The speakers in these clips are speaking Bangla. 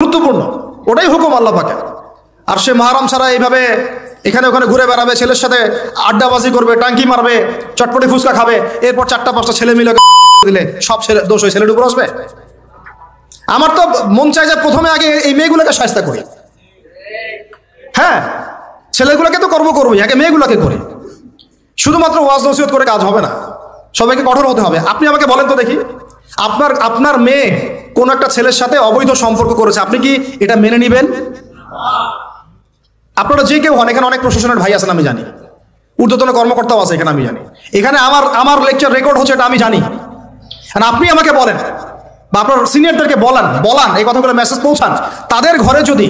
গুরুত্বপূর্ণ, ওটাই হুকুম আল্লাহ পাকের। আর সে মাহরাম ছাড়া এইভাবে এখানে ওখানে ঘুরে বেড়াবে, ছেলের সাথে আড্ডাবাজি করবে, টাঙ্কি মারবে, চটপটি ফুচকা খাবে, এরপর 4-5টা ছেলে মিলে দিলে সব ছেলে দোষ ওই ছেলের উপর আসবে। আমার তো মন চাই যে প্রথমে আগে এই মেয়েগুলোকে শায়েস্তা করি। হ্যাঁ, ছেলেগুলোকে তো করবোই, আগে মেয়েগুলোকে করি। শুধুমাত্র ওয়াজ নসিহত করে কাজ হবে না, সবাইকে কঠোর হতে হবে। আপনি আমাকে বলেন তো দেখি, আপনার মেয়ে কোন একটা ছেলের সাথে অবৈধ সম্পর্ক করেছে, আপনি কি এটা মেনে নেবেন? আপনারা যে কেউ হন, এখানে অনেক প্রশাসনের ভাই আছেন আমি জানি, ঊর্ধ্বতন কর্মকর্তাও আছে এখানে আমি জানি, এখানে আমার লেকচার রেকর্ড হচ্ছে এটা আমি জানি। আর আপনি আমাকে বলেন বা আপনার সিনিয়রদেরকে বলান এই কথাগুলো মেসেজ পৌঁছান, তাদের ঘরে যদি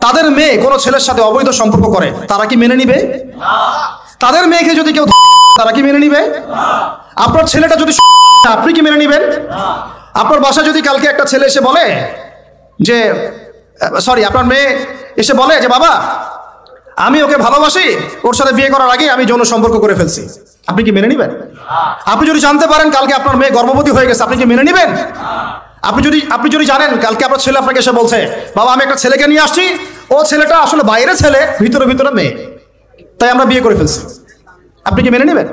তাদের মেয়ে কোনো ছেলের সাথে অবৈধ সম্পর্ক করে তারা কি মেনে নিবে? তাদের মেয়েকে যদি কেউ তারা কি মেনে নিবে? আপনার ছেলেটা যদি আপনি কি মেনে নিবেন? আপনার বাসায় যদি কালকে একটা ছেলে এসে বলে যে আপনার মেয়ে এসে বলে যে বাবা আমি ওকে ভালোবাসি, ওর সাথে বিয়ে করার আগে আমি যৌন সম্পর্ক করে ফেলছি, আপনি কি মেনে নিবেন? আপনি যদি জানতে পারেন কালকে আপনার মেয়ে গর্ভবতী হয়ে গেছে, আপনি কি মেনে নিবেন? আপনি যদি জানেন কালকে আপনার ছেলে আপনাকে এসে বলছে বাবা আমি একটা ছেলেকে নিয়ে আসছি, ও ছেলেটা আসলে বাইরে ছেলে, ভিতরে মেয়ে, তাই আমরা বিয়ে করে ফেলছি, আপনি কি মেনে নেবেন?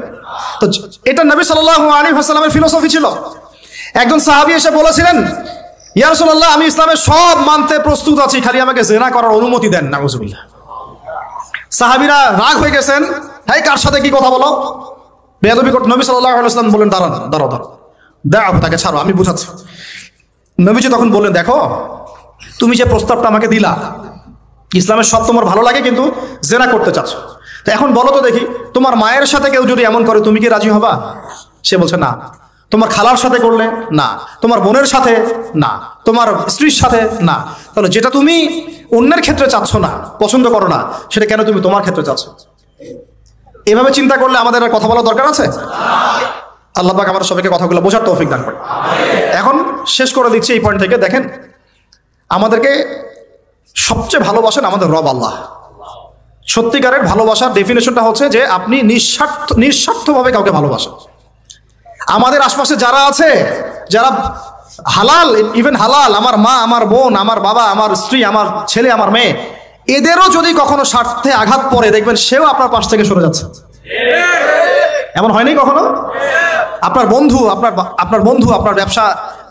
তো এটা নবী সাল্লাল্লাহু আলাইহি ওয়াসাল্লামের ফিলোসফি ছিল। একজন সাহাবী এসে বলেছিলেন ইয়া রাসূলুল্লাহ আমি ইসলামের সব মানতে প্রস্তুত আছি, খালি আমাকে জিনা করার অনুমতি দেন। নাউযুবিল্লাহ। সাহাবীরা রাগ হয়ে গেছেন, হ্যাঁ কার সাথে কি কথা বলো, বেয়াদবি করতে। নবী সাল্লাল্লাহু আলাইহি ওয়াসাল্লাম বলেন দাঁড়াও দাও তাকে ছাড়ো, আমি বুঝাচ্ছি। নবীজি তখন বললেন দেখো তুমি যে প্রস্তাবটা আমাকে দিলা, ইসলামের সব তোমার ভালো লাগে কিন্তু জিনা করতে চাচ্ছ, তো এখন বলো তো দেখি তোমার মায়ের সাথে কেউ যদি এমন করে তুমি কি রাজি হবা? সে বলছে না। তোমার খালার সাথে করলে না, তোমার বোনের সাথে না, তোমার স্ত্রীর সাথে না, তাহলে যেটা তুমি অন্যের ক্ষেত্রে চাচ্ছ না, পছন্দ করো না, সেটা কেন তুমি তোমার ক্ষেত্রে চাচ্ছ? এভাবে চিন্তা করলে আমাদের আর কথা বলার দরকার আছে? আল্লাহ পাক আমাদের সবাইকে কথাগুলো বোঝার তৌফিক দান করে। এখন শেষ করে দিচ্ছি এই পয়েন্ট থেকে। দেখেন আমাদেরকে সবচেয়ে ভালোবাসেন আমাদের রব আল্লাহ। সত্যিকারের ভালোবাসার ডেফিনেশনটা হচ্ছে যে আপনি নিঃস্বার্থভাবে কাউকে ভালোবাসেন। আমাদের আশপাশে যারা আছে, যারা হালাল, ইভেন হালাল, আমার মা, আমার বোন, আমার বাবা, আমার স্ত্রী, আমার ছেলে, আমার মেয়ে, এদেরও যদি কখনো স্বার্থে আঘাত পড়ে দেখবেন সেও আপনার পাশ থেকে সরে যাচ্ছে। এমন হয়নি কখনো? আপনার বন্ধু, আপনার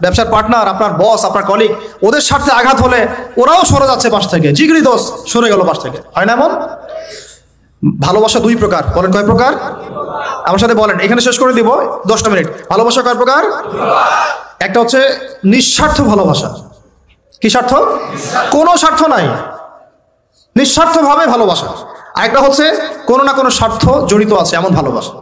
ব্যবসার পার্টনার, আপনার বস, আপনার কলিগ, ওদের স্বার্থে আঘাত হলে ওরাও সরে যাচ্ছে পাশ থেকে, জিগরি দোষ সরে গেল পাশ থেকে, হয় না এমন? ভালোবাসা দুই প্রকার, বলেন কয় প্রকার? আমার সাথে বলেন, এখানে শেষ করে দিব 10টা মিনিট। ভালোবাসা কয় প্রকার? একটা হচ্ছে নিঃস্বার্থ ভালোবাসা। কি স্বার্থ? কোনো স্বার্থ নাই, নিঃস্বার্থভাবে ভালোবাসা। আরেকটা হচ্ছে কোনো না কোনো স্বার্থ জড়িত আছে এমন ভালোবাসা।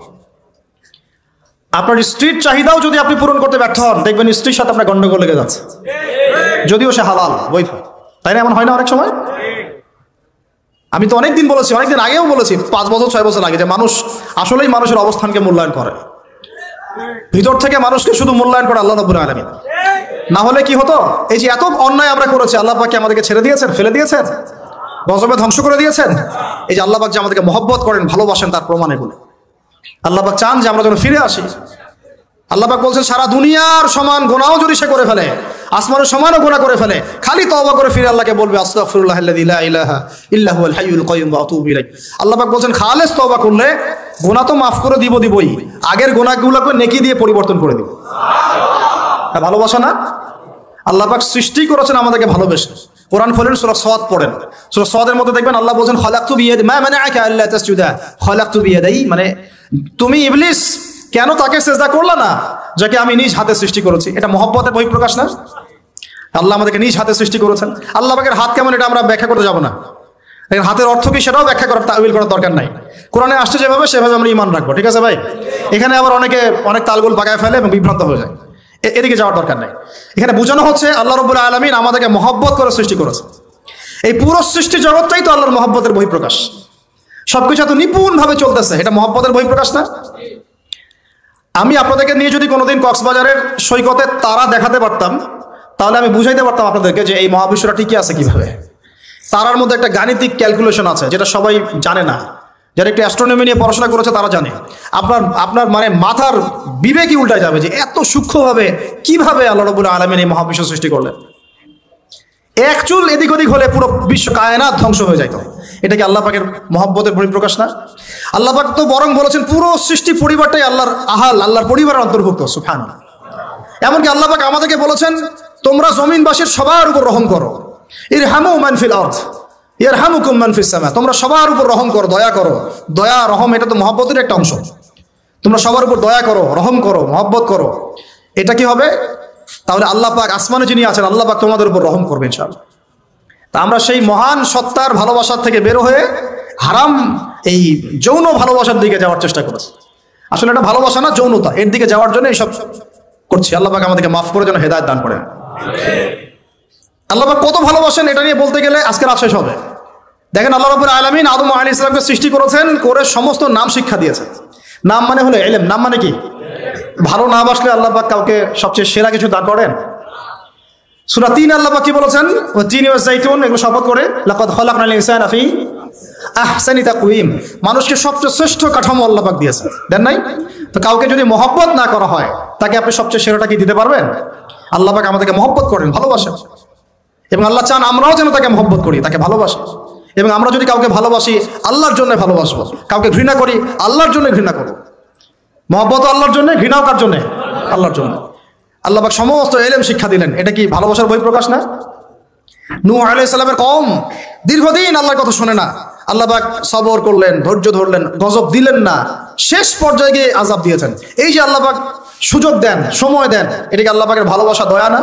আপনার স্ত্রীর চাহিদাও যদি আপনি পূরণ করতে ব্যর্থ হন, দেখবেন স্ত্রীর সাথে আপনার গন্ডগোল লেগে যাচ্ছে, যদিও সে হালাল বৈধ, তাই না? এমন হয় না অনেক সময়? আমি তো অনেকদিন বলেছি, অনেকদিন আগেও বলেছি, 5 বছর 6 বছর আগে, যে মানুষ আসলেই মানুষের অবস্থানকে মূল্যায়ন করে, ভিতর থেকে মানুষকে শুধু মূল্যায়ন করে আল্লাহ রাব্বুল আলামিন। না হলে কি হতো? এই যে এত অন্যায় আমরা করেছি, আল্লাহ পাক কি আমাদেরকে ছেড়ে দিয়েছেন, ফেলে দিয়েছেন, গজবে ধ্বংস করে দিয়েছেন? এই যে আল্লাহ পাক যে আমাদেরকে মহব্বত করেন, ভালোবাসেন, তার প্রমাণ এগুলো। আল্লাহ পাক চান যে আমরা যেন ফিরে আসি। আল্লাহ পাক বলছেন সারা দুনিয়ার সমান গুনাহও যদি সে করে ফেলে, আসমানের সমানও গুনাহ করে ফেলে, খালি তওবা করে ফিরে আল্লাহকে বলবে আস্তাগফিরুল্লাহাল্লাযী লা ইলাহা ইল্লা হুয়াল হাইয়ুল কাইয়্যুম ওয়া আতুবু ইলাইহি। আল্লাহ পাক বলছেন খালেস তওবা করলে গুনাহ তো মাফ করে দিবই, আগের গুনাহগুলোকে নেকি দিয়ে পরিবর্তন করে দিব। সুবহানাল্লাহ। ভালোবাসা না? আল্লাহ পাক সৃষ্টি করেছেন আমাদেরকে ভালোবেসে। কোরআন খোলেন, সূরা সাদ পড়েন, সূরা সাদের মধ্যে দেখবেন আল্লাহ বলছেন খালাকতু বিয়াদি মা মানাআকা আল্লা তাসজুদা খালাকতু বিয়াদি, মানে তুমি ইবলিস কেন তাকে সিজদা করলা না যাকে আমি নিজ হাতে সৃষ্টি করেছি? এটা মহব্বতের বহিঃপ্রকাশ না? আল্লাহ আমাদেরকে নিজ হাতে সৃষ্টি করেছেন। আল্লাহ পাকের হাত কেমন এটা আমরা ব্যাখ্যা করতে যাব না, হাতের অর্থ কি সেটাও ব্যাখ্যা করার তাওয়িল করার দরকার নাই। কোরআনে আসছে যেভাবে সেভাবে আমরা ঈমান রাখবো, ঠিক আছে ভাই? এখানে আবার অনেক তালগোল পাকায় ফেলে এবং বিভ্রান্ত হয়ে যায়, এদিকে যাওয়ার দরকার নাই। এখানে বোঝানো হচ্ছে আল্লাহ রাব্বুল আলামিন আমাদেরকে মহব্বত করে সৃষ্টি করেছে। এই পুরো সৃষ্টি জগৎটাই তো আল্লাহর মহব্বতের বহিঃপ্রকাশ। সবকিছু এত নিপুণভাবে চলতেছে, এটা মহব্বতের বহিঃপ্রকাশ না? আমি আপনাদেরকে নিয়ে যদি কোনোদিন কক্সবাজারের সৈকতে তারা দেখাতে পারতাম, তাহলে আমি বুঝাইতে পারতাম আপনাদেরকে যে এই মহাবিশ্বটা ঠিকই আছে কিভাবে। তারার মধ্যে একটা গাণিতিক ক্যালকুলেশন আছে যেটা সবাই জানে না, যারা একটু অ্যাস্ট্রোনমি নিয়ে পড়াশোনা করেছে তারা জানে। আপনার মানে মাথার বিবেকই উল্টায় যাবে যে এত সূক্ষ্মভাবে কিভাবে আল্লাহ রাব্বুল আলামিন এই মহাবিশ্ব সৃষ্টি করলেন। এক চুল এদিক ওদিক হলে পুরো বিশ্ব কায়নাত ধ্বংস হয়ে যাইত। এটা কি আল্লাহ পাকের মহব্বতের পরিপ্রকাশ না? আল্লাহ পাক তো বরং বলেছেন পুরো সৃষ্টি পরিবারটাই আল্লাহর আহাল, আল্লাহর পরিবারের অন্তর্ভুক্ত। সুবহানাল্লাহ। এমনকি আল্লাহ পাক আমাদেরকে বলেছেন তোমরা জমিনবাসীর সবার উপর রহম করো, ইরহামু মান ফিল আরদ ইয়ারহামুকুম মান ফিস সামা। তোমরা সবার উপর রহম করো, দয়া করো। দয়া রহম এটা তো মহব্বতের একটা অংশ। তোমরা সবার উপর দয়া করো, রহম করো, মহব্বত করো। এটা কি হবে? তাহলে আল্লাহ পাক আসমানে যিনি আছেন আল্লাহ পাক তোমাদের উপর রহম করবে ইনশাআল্লাহ। তা আমরা সেই মহান সত্তার ভালোবাসার থেকে বের হয়ে হারাম এই যৌন ভালোবাসার দিকে যাওয়ার চেষ্টা করেছি। আসলে এটা ভালোবাসা না, যৌনতা, এর দিকে যাওয়ার জন্য এইসব করছি। আল্লাহ পাক আমাদেরকে মাফ করে যেন হেদায়েত দান করেন। আল্লাহ পাক কত ভালোবাসেন এটা নিয়ে বলতে গেলে আজকে রাত শেষ হবে। দেখেন আল্লাহ রাব্বুল আলামিন আদম আলাইহিস সালামকে সৃষ্টি করেছেন, করে সমস্ত নাম শিক্ষা দিয়েছেন। নাম মানে হলো ইলম। নাম মানে কি? ভালো না বাসলে আল্লাহ পাক কাউকে সবচেয়ে সেরা কিছু দান করেন। সূরা ৩ আল্লাহ পাক কি বলেছেন? ওয়া তিন ওয়া যাইতুন, এগুলো শপথ করে লাকাদ খালাকনাল ইনসানা ফি আহসানি তাকওয়িম। মানুষকে সবচেয়ে শ্রেষ্ঠ কাঠামো আল্লাহ পাক দিয়েছেন, দেন নাই? তো কাউকে যদি মহব্বত না করা হয় তাকে আপনি সবচেয়ে সেরাটা কি দিতে পারবেন? আল্লাহ পাক আমাদেরকে মহব্বত করেন, ভালোবাসেন, এবং আল্লাহ চান আমরাও যেন তাকে মহব্বত করি, তাকে ভালোবাসি। এবং আমরা যদি কাউকে ভালোবাসি আল্লাহর জন্য ভালোবাসবো, কাউকে ঘৃণা করি আল্লাহর জন্য ঘৃণা করবো। মহব্বত আল্লাহর জন্য, ঘৃণাও কার জন্য? আল্লাহর জন্য। আল্লাহ পাক সমস্ত ইলম শিক্ষা দিলেন, এটা কি ভালোবাসার বহিঃপ্রকাশ না? নূহ আলাইহিস সালামের কওম দীর্ঘদিন আল্লাহর কথা শুনে না, আল্লাহ পাক সবর করলেন, ধৈর্য ধরলেন, গজব দিলেন না, শেষ পর্যায়ে গিয়ে আযাব দিয়েছেন। এই যে আল্লাহ পাক সুযোগ দেন, সময় দেন, এটা কি আল্লাহ পাকের ভালোবাসা, দয়া না?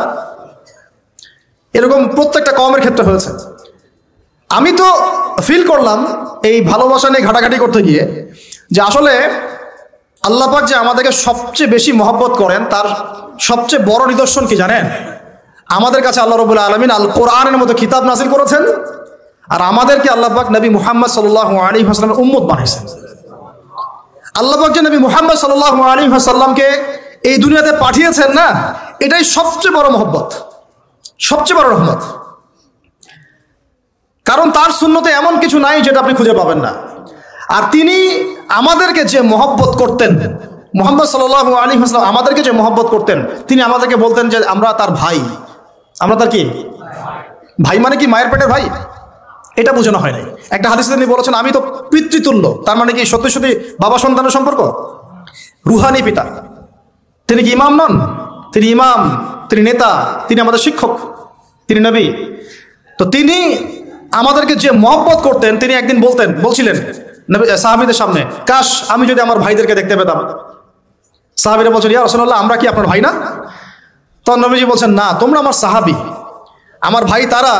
এরকম প্রত্যেকটা কওমের ক্ষেত্রে হয়েছে। আমি তো ফিল করলাম এই ভালোবাসা নিয়ে ঘাটাঘাটি করতে গিয়ে যে আসলে আল্লাহ পাক যে আমাদেরকে সবচেয়ে বেশি মহব্বত করেন তার সবচেয়ে বড় নিদর্শন কি জানেন? আমাদের কাছে আল্লাহ রাব্বুল আলামিন আল কোরআনের মতো কিতাব নাযিল করেছেন, আর আমাদেরকে আল্লাহ পাক নবী মুহাম্মদ সাল্লাল্লাহু আলাইহি ওয়াসাল্লামের উম্মত বানাইছেন। আল্লাহ পাক যে নবী মুহাম্মদ সাল্লাল্লাহু আলাইহি ওয়াসাল্লামকে এই দুনিয়াতে পাঠিয়েছেন না, এটাই সবচেয়ে বড় মহব্বত, সবচেয়ে বড় রহমত। কারণ তার সুন্নতে এমন কিছু নাই যেটা আপনি খুঁজে পাবেন না। আর তিনি আমাদেরকে যে মহব্বত করতেন, মুহাম্মদ সাল্লাল্লাহু আলাইহি ওয়াসাল্লাম আমাদেরকে যে মহব্বত করতেন, তিনি আমাদেরকে বলতেন যে আমরা তার ভাই। আমরা তার কি ভাই? মানে কি মায়ের পেটের ভাই? এটা বোঝানো হয় নাই। একটা হাদিসে তিনি বলেছেন আমি তো পিতৃতুল্য। তার মানে কি সত্যি সত্যি বাবা সন্তানের সম্পর্ক? রুহানি পিতা। তিনি কি ইমাম নন? তিনি ইমাম, তিনি নেতা, তিনি আমাদের শিক্ষক, তিনি নবী। তো তিনি আমাদেরকে যে মহব্বত করতেন, তিনি একদিন বলছিলেন সাহাবীদের সামনে, কাশ আমি যদি আমার ভাইদেরকে দেখতে পেতাম। সাহাবীরা বলছেন ইয়া রাসূলুল্লাহ আমরা কি আপনার ভাই না? তখন নবীজি বলছেন না, তোমরা আমার সাহাবী, আমার ভাই তারা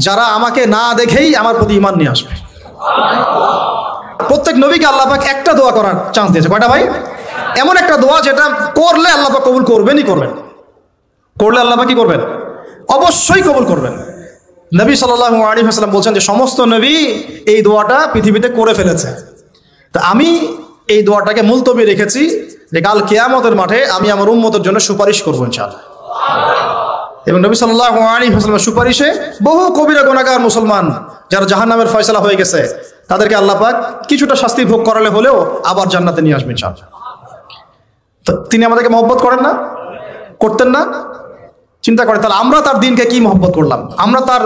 যারা আমাকে না দেখেই আমার প্রতি ঈমান নিয়ে আসবে। প্রত্যেক নবীকে আল্লাহ পাক একটা দোয়া করার চান্স দিয়েছে। কয়টা ভাই? এমন একটা দোয়া যেটা করলে আল্লাহ পাক কবুল করবেনই করবেন। করলে আল্লাহ পাক কি করবেন? অবশ্যই কবুল করবেন। নবী সাল্লাল্লাহু আলাইহি ওয়াসাল্লাম বলছেন যে সমস্ত নবী এই দোয়াটা পৃথিবীতে করে ফেলেছে। তা আমি এই দোয়াটাকে মুলতবি রেখেছি যে কাল কিয়ামতের মাঠে আমি আমার উম্মতের জন্য সুপারিশ করবো ইনশাআল্লাহ। এবং নবী সাল্লাল্লাহু আলাইহি ওয়াসাল্লামের সুপারিশে বহু কবিরা গুনাহগার মুসলমান যারা জাহান্নামের ফয়সালা হয়ে গেছে তাদেরকে আল্লাহ পাক কিছুটা শাস্তি ভোগ করালে হলেও আবার জান্নাতে নিয়ে আসবেন ইনশাআল্লাহ। তো তিনি আমাদেরকে মহব্বত করেন না? করতেন না? চিন্তা করে তাহলে আমরা তার দিনকে কি মহব্বত করলাম, আমরা তার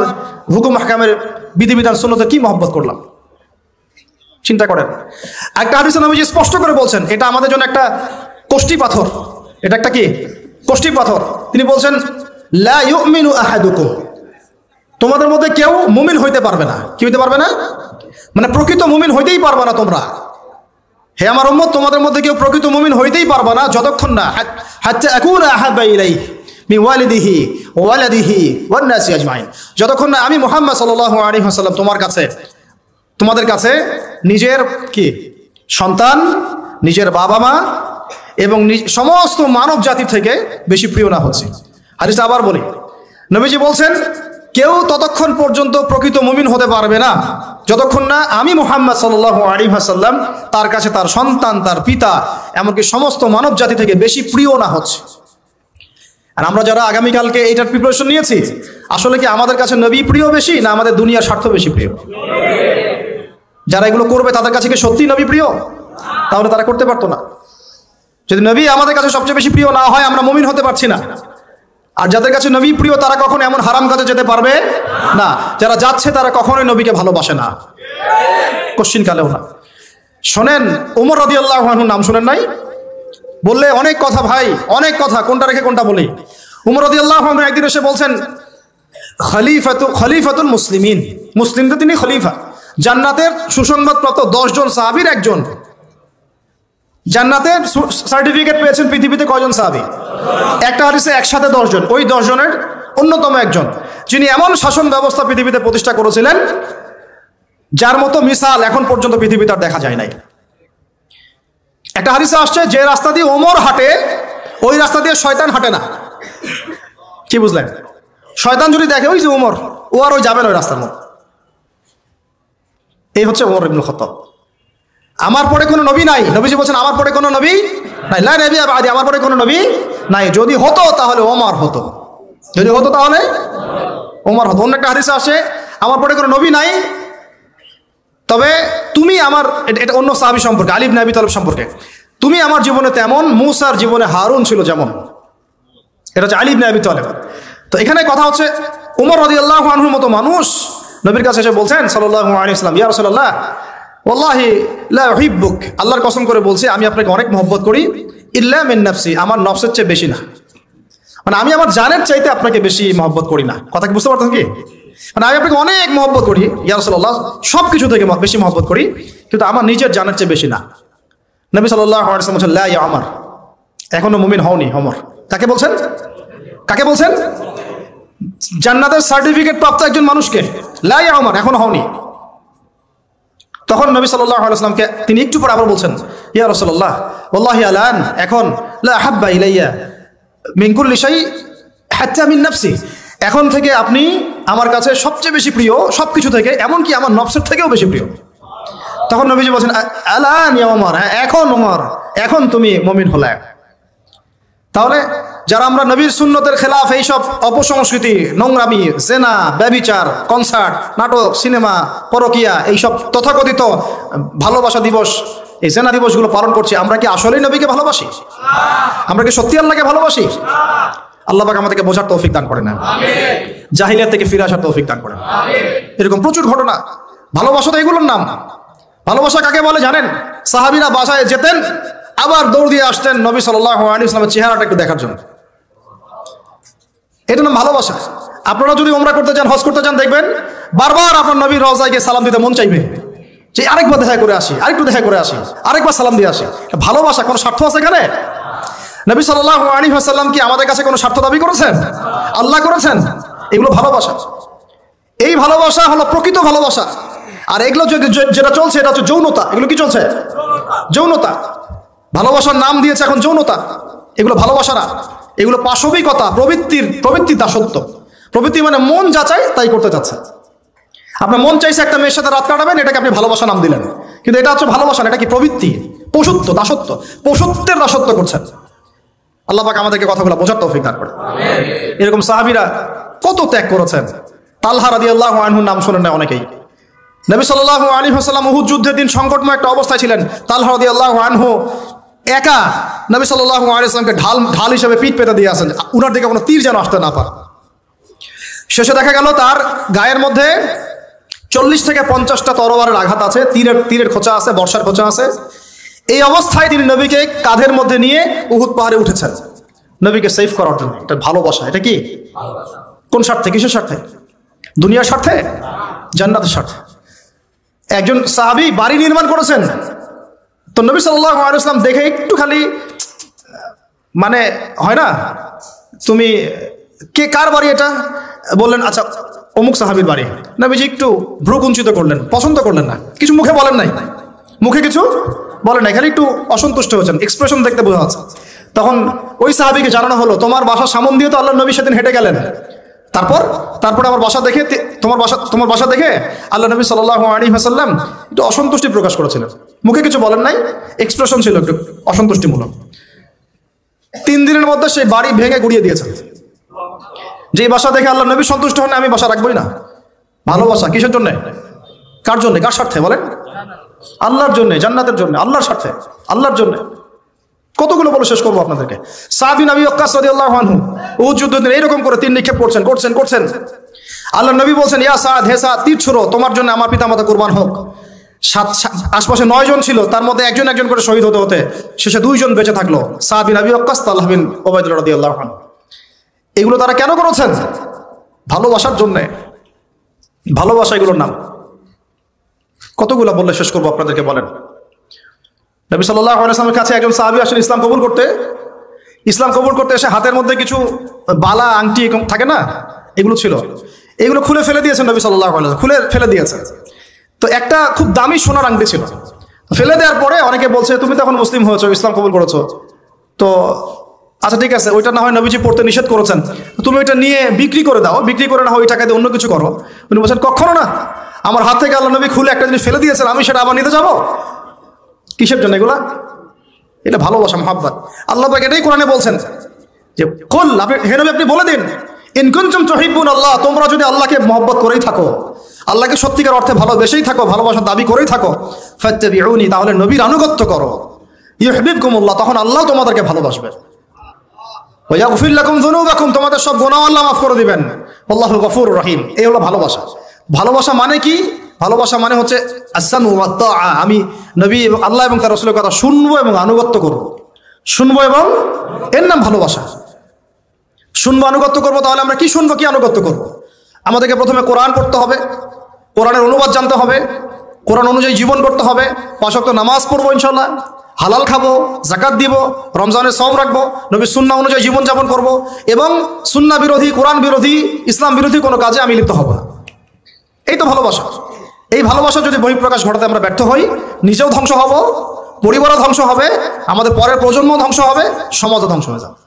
হুকুম হাকামের বিধিবিধান সুন্নতে কি মহব্বত করলাম, চিন্তা করেন। একটা হাদিসে নবীজি স্পষ্ট করে বলছেন এটা আমাদের জন্য একটা কষ্টি পাথর। এটা একটা কি কষ্টি পাথর। তিনি বলছেন লা ইউমিনু আহাদুকুম, তোমাদের মধ্যে কেউ মুমিন হইতে পারবে না। কি হইতে পারবে না? মানে প্রকৃত মুমিন হইতেই পারবে না তোমরা। হে আমার উম্মত, তোমাদের মধ্যে কেউ প্রকৃত মুমিন হইতেই পারবে না যতক্ষণ না হাত্তা আকুনা আহাব্বা ইলাইহি মিন ওয়ালিদিহি ওয়া ওয়ালাদিহি ওয়ান নাসি আজমাইন, যতক্ষণ না আমি মুহাম্মদ সাল্লাল্লাহু আলাইহি ওয়াসাল্লাম তোমাদের কাছে নিজের কি সন্তান, নিজের বাবা মা এবং সমস্ত মানব জাতি থেকে বেশি প্রিয় না হচ্ছে। হাদিসটা আবার বলি, নবীজি বলছেন কেউ ততক্ষণ পর্যন্ত প্রকৃত মুমিন হতে পারবে না যতক্ষণ না আমি মুহাম্মদ সাল্লাল্লাহু আলাইহি ওয়াসাল্লাম তার কাছে তার সন্তান, তার পিতা, এমনকি সমস্ত মানব জাতি থেকে বেশি প্রিয় না হচ্ছে। আর আমরা যারা আগামীকালকে এইটার প্রিপারেশন নিয়েছি, আসলে কি আমাদের কাছে নবী প্রিয় বেশি না আমাদের দুনিয়ার স্বার্থ বেশি প্রিয়? যারা এগুলো করবে তাদের কাছে কি সত্যি নবী প্রিয়? তাহলে তারা করতে পারতো না। যদি নবী আমাদের কাছে সবচেয়ে বেশি প্রিয় না হয় আমরা মুমিন হতে পারছি না। আর যাদের কাছে নবী প্রিয় তারা কখনো এমন হারাম কাজে যেতে পারবে না। যারা যাচ্ছে তারা কখনোই নবীকে ভালোবাসে না, কোশ্চিন কালেও না। শোনেন, ওমর রাদিয়াল্লাহু আনহুর নাম শুনেন নাই? বললে অনেক কথা ভাই, অনেক কথা, কোনটা রেখে কোনটা বলি। ওমর রাদিয়াল্লাহু আনহু একদিন এসে বলছেন খলিফাতুল মুসলিমিন, মুসলিমদের তিনি খলিফা। জান্নাতের সুসংবাদপ্রাপ্ত 10 জন সাহাবীর একজন। জান্নাতের সার্টিফিকেট পেয়েছেন পৃথিবীতে কয়জন সাহাবী? একটা হাদিসে একসাথে 10 জন। ওই 10 জনের অন্যতম একজন, যিনি এমন শাসন ব্যবস্থা পৃথিবীতে প্রতিষ্ঠা করেছিলেন যার মতো মিসাল এখন পর্যন্ত পৃথিবীতে আর দেখা যায় নাই। একটা হাদিসে আসছে, যে রাস্তা দিয়ে ওমর হাঁটে ওই রাস্তা দিয়ে শয়তান হাঁটে না। কি বুঝলেন? শয়তান যদি দেখে ওই যে ওমর, ও আর ওই যাবে না ওই রাস্তার মধ্যে। এই হচ্ছে ওমর ইবনুল খাত্তাব। আমার পরে কোনো নবী নাই, নবীজি বলছেন আমার পরে কোনো নবী নাই, লা নবী বাদি, আমার পরে কোনো নবী নাই। যদি হতো তাহলে ওমর হতো, যদি হতো তাহলে ওমর হতো। অন্য একটা হাদিসে আসে, আমার পরে কোনো নবী নাই, তবে তুমি আমার, এটা অন্য সাহাবী সম্পর্কে, আলী ইবনে আবি তালিব সম্পর্কে, তুমি আমার জীবনে তেমন মুসার জীবনে হারুন ছিল যেমন। এটা হচ্ছে আলী ইবনে আবি তালিব। তো এখানে কথা হচ্ছে, ওমর রাদিয়াল্লাহু আনহুর মতো মানুষ নবীর কাছে এসে বলছেন সাল্লাল্লাহু আলাইহি ওয়াসাল্লাম, ইয়া রাসূলুল্লাহ ওয়াল্লাহি লা উহিব্বুক, আল্লাহর কসম করে বলছি আমি আপনাকে অনেক মহব্বত করি, ইল্লা মিন নাফসি, আমার নফসের চেয়ে বেশি না। মানে আমি আমার জানের চাইতে আপনাকে বেশি মহব্বত করি না। কথা কি বুঝতে পারতেন কি? মানে আমি আপনাকে অনেক মহব্বত করি ইয়া রাসূলুল্লাহ, সব কিছু থেকে বেশি মহব্বত করি, কিন্তু আমার নিজের জানের চেয়ে বেশি না। নবী সাল্লাল্লাহু আলাইহি ওয়াসাল্লাম বলছেন, লা ইয়া ওমর, এখনো মুমিন হওনি ওমর। কাকে বলছেন? কাকে বলছেন? জান্নাতের সার্টিফিকেট প্রাপ্ত একজন মানুষকে, লা ইয়া ওমর, এখনো হওনি। তখন নবী সাল্লাল্লাহু আলাইহি ওয়াসাল্লামকে তিনি একটু পর আবার বলছেন, ইয়া রাসূলুল্লাহ ওয়াল্লাহি আলান, এখন লা হাব্বা ইলাইয়া মিন কুল্লি শাই হাত্তা মিন নাফসি, এখন থেকে আপনি আমার কাছে সবচেয়ে বেশি প্রিয় সবকিছু থেকে, এমনকি আমার নফসের থেকেও বেশি প্রিয়। তখন নবীজি বলছেন, আলান ইয়া ওমর, এখন ওমর, এখন তুমি মুমিন হলে। তাহলে যারা আমরা নবীর সুন্নতের খেলাফ এইসব অপসংস্কৃতি, নোংরামি, জেনা, ব্যভিচার, কনসার্ট, নাটক, সিনেমা, পরকিয়া, এইসব তথাকথিত ভালোবাসা দিবস, এই জেনা দিবসগুলো পালন করছি, আমরা কি আসলেই নবীকে ভালোবাসি? আমরা কি সত্যি আল্লাহকে ভালোবাসি? আল্লাহ পাক আমাদেরকে বোঝার তৌফিক দান করেন, জাহিলিয়াত থেকে ফিরে আসার তৌফিক দান করেন। এরকম প্রচুর ঘটনা। ভালোবাসা তো এগুলোর নাম। ভালোবাসা কাকে বলে জানেন? সাহাবীরা বাসায় যেতেন, আবার দৌড় দিয়ে আসতেন নবী সাল্লাল্লাহু আলাইহি ওয়াসাল্লামের চেহারাটা একটু দেখার জন্য। এটা নাম ভালোবাসা। আপনারা যদি উমরা করতে চান, হজ করতে চান, দেখবেন বারবার আপনার নবীর রওজায় গিয়ে সালাম দিতে মন চাইবে, যে আরেকবার দেখা করে আসি, আরেকটু দেখা করে আসি, আরেকবার সালাম দিয়ে আসি। ভালোবাসা, কোনো স্বার্থ আছে এখানে? নবী সাল্লাল্লাহু আলাইহি ওয়াসাল্লাম কি আমাদের কাছে কোনো স্বার্থ দাবি করেছেন? আল্লাহ করেছেন? এগুলো ভালোবাসা। এই ভালোবাসা হলো প্রকৃত ভালোবাসা। আর এগুলো যেটা চলছে এটা হচ্ছে যৌনতা। এগুলো কি চলছে? যৌনতা। ভালোবাসার নাম দিয়েছে এখন যৌনতা। এগুলো ভালোবাসা না, এগুলো পাশবিকতা, প্রবৃত্তি দাসত্ব। প্রবৃত্তি মানে মন যা চায় তাই করতে চাচ্ছে। আপনার মন চাইছে একটা মেয়ের সাথে রাত কাটাবেন, এটাকে আপনি ভালোবাসা নাম দিলেন, কিন্তু এটা হচ্ছে ভালোবাসা না, এটা কি প্রবৃত্তি, পশুত্ব, দাসত্ব, পশুত্বের দাসত্ব করছেন। আল্লাহ পাক আমাদেরকে কথাগুলো বোঝার তৌফিক দান করেন। এরকম সাহাবীরা কত ত্যাগ করেছেন। তালহা রাদিয়াল্লাহু আনহুর নাম শুনেন না অনেকেই। নবী সাল্লাল্লাহু আলাইহি ওয়াসাল্লাম উহুদ যুদ্ধের দিন সংকটময় একটা অবস্থায় ছিলেন। তালহা রাদিয়াল্লাহু আনহু একা নবী সাল্লাল্লাহু আলাইহি ওয়াসাল্লামকে ঢাল হিসেবে পিঠ পেতে দিয়ে আসেন, উনার দিকে কোনো তীর যেন আসতে না পারে। শেষে দেখা গেল তার গায়ের মধ্যে 40 থেকে 50টা তরবারের আঘাত আছে, তীরের খোঁচা আছে, বর্ষার খোঁচা আছে। এই অবস্থায় তিনি নবীকে কাঁধের মধ্যে নিয়ে উহুদ পাহাড়ে উঠেছেন নবীকে সেভ করার জন্য। এটা ভালোবাসা। এটা কি? কোন স্বার্থে? কিসের স্বার্থে? দুনিয়ার স্বার্থে? জান্নাতের স্বার্থে। একজন সাহাবী বাড়ি নির্মাণ করেছেন, তো নবী সাল্লাল্লাহু আলাইহি ওয়াসাল্লাম দেখে একটু খালি মানে হয় না, তুমি কে, কার বাড়ি এটা? বললেন আচ্ছা অমুক সাহাবীর বাড়ি। নবীজি একটু ভ্রু কুঞ্চিত করলেন, পছন্দ করলেন না, কিছু মুখে বলেন নাই, মুখে কিছু বলেন নাই, খালি একটু অসন্তুষ্ট হয়েছেন, এক্সপ্রেশন দেখতে বোঝা যাচ্ছে। তখন ওই সাহাবীকে জানানো হলো, তোমার বাসার সামন দিয়ে তো আল্লাহর নবী সেদিন হেঁটে গেলেন, তারপর আমার বাসা দেখে, তোমার বাসা দেখে আল্লাহ নবী সাল্লাল্লাহু আলাইহি ওয়াসাল্লাম একটু অসন্তুষ্টি প্রকাশ করেছিলেন, মুখে কিছু বলেন নাই, এক্সপ্রেশন ছিল একটু অসন্তুষ্টিমূলক। 3 দিনের মধ্যে সেই বাড়ি ভেঙে গুড়িয়ে দিয়েছেন। যে বাসা দেখে আল্লাহ নবী সন্তুষ্ট হন, আমি বাসা রাখবই না। ভালোবাসা কিসের জন্য? কার জন্য? কার স্বার্থে বলেন? আল্লাহর জন্য, জান্নাতের জন্য, আল্লাহর স্বার্থে, আল্লাহর জন্য। কতগুলো বলে শেষ করবো আপনাদেরকে। সাদ বিন আবি ওয়াক্কাস রাদিয়াল্লাহু আনহু উহুদ যুদ্ধে এইরকম করে তীর নিক্ষেপ করছেন। আল্লাহ নবী বলছেন, ইয়া সাদ, হে সাদ, তীর ছুড়ো, তোমার জন্য আমার পিতামাতা কুরবান হোক। আশপাশে 9 জন ছিল, তার মধ্যে একজন করে শহীদ হতে শেষে 2 জন বেঁচে থাকলো, সাদ বিন আবি ওয়াক্কাস, তালহা বিন উবাইদুল্লাহ রাদিয়াল্লাহু আনহু। এগুলো তারা কেন করেছেন? ভালোবাসার জন্যে। ভালোবাসা এগুলোর নাম। কতগুলো বললে শেষ করবো আপনাদেরকে, বলেন। নবী সাল্লাল্লাহু আলাইহি ওয়াসাল্লামের কাছে একজন সাহাবী আসেন ইসলাম কবুল করতে এসে হাতের মধ্যে কিছু বালা আংটি থাকে না, এগুলো ছিল। এগুলো খুলে ফেলে দিয়েছেন নবী সাল্লাল্লাহু আলাইহি ওয়াসাল্লাম, খুলে ফেলে দিয়েছেন। তো একটা খুব দামি সোনার আংটি ছিল, ফেলে দেওয়ার পরে অনেকে বলছে, তুমি তো এখন মুসলিম হয়েছো, ইসলাম কবুল করেছো, তো আচ্ছা ঠিক আছে, ওইটা না হয় নবীজি পড়তে নিষেধ করেছেন, তুমি ওইটা নিয়ে বিক্রি করে দাও, বিক্রি করে না হয় ওই টাকা দিয়ে অন্য কিছু করো। উনি বলছেন, কখনো না, আমার হাত থেকে আল্লাহ নবী খুলে একটা জিনিস ফেলে দিয়েছেন, আমি সেটা আবার নিতে যাবো? কিসের জন্য এগুলা? এটা ভালোবাসা, মহব্বত। আল্লাহ পাক এটাই কোরআনে বলছেন যে, কুল, হে নবী আপনি বলে দিন, ইন কুনতুম তুহিব্বুন আল্লাহ, তোমরা যদি আল্লাহকে মহব্বত করেই থাকো, আল্লাহকে সত্যিকার অর্থে ভালোবেসেই থাকো, ভালোবাসার দাবি করেই থাকো, ফাত্তাবিউনি, তাহলে নবীর আনুগত্য করো, ইউহিব্বুকুমুল্লাহ, তখন আল্লাহ তোমাদেরকে ভালোবাসবে, ওয়া ইয়াগফির লাকুম যুনুবাকুম, তোমাদের সব গুনাহ আল্লাহ মাফ করে দিবেন, আল্লাহু গফুরুর রহিম। এই হলো ভালোবাসা। ভালোবাসা মানে কি? ভালোবাসা মানে হচ্ছে আসসামু ওয়া তাআ, আমি নবী এবং আল্লাহ এবং তার রাসূলের কথা শুনবো এবং আনুগত্য করব, শুনবো এবং এর নাম ভালোবাসা। শুনবো, আনুগত্য করবো, তাহলে আমরা কি শুনবো, কি আনুগত্য করবো? আমাদেরকে প্রথমে কোরআন পড়তে হবে, কোরআনের অনুবাদ জানতে হবে, কোরআন অনুযায়ী জীবন করতে হবে, 5 ওয়াক্ত নামাজ পড়বো ইনশাআল্লাহ, হালাল খাবো, যাকাত দিব, রমজানের সওম রাখবো, নবীর সুন্নাহ অনুযায়ী জীবনযাপন করব, এবং সুন্নাহ বিরোধী, কোরআন বিরোধী, ইসলাম বিরোধী কোনো কাজে আমি লিপ্ত হব না। এই তো ভালোবাসা। এই ভালোবাসা যদি বহিঃপ্রকাশ ঘটাতে আমরা ব্যর্থ হই, নিজেও ধ্বংস হব, পরিবারও ধ্বংস হবে, আমাদের পরের প্রজন্ম ধ্বংস হবে, সমাজও ধ্বংস হয়ে যাবে।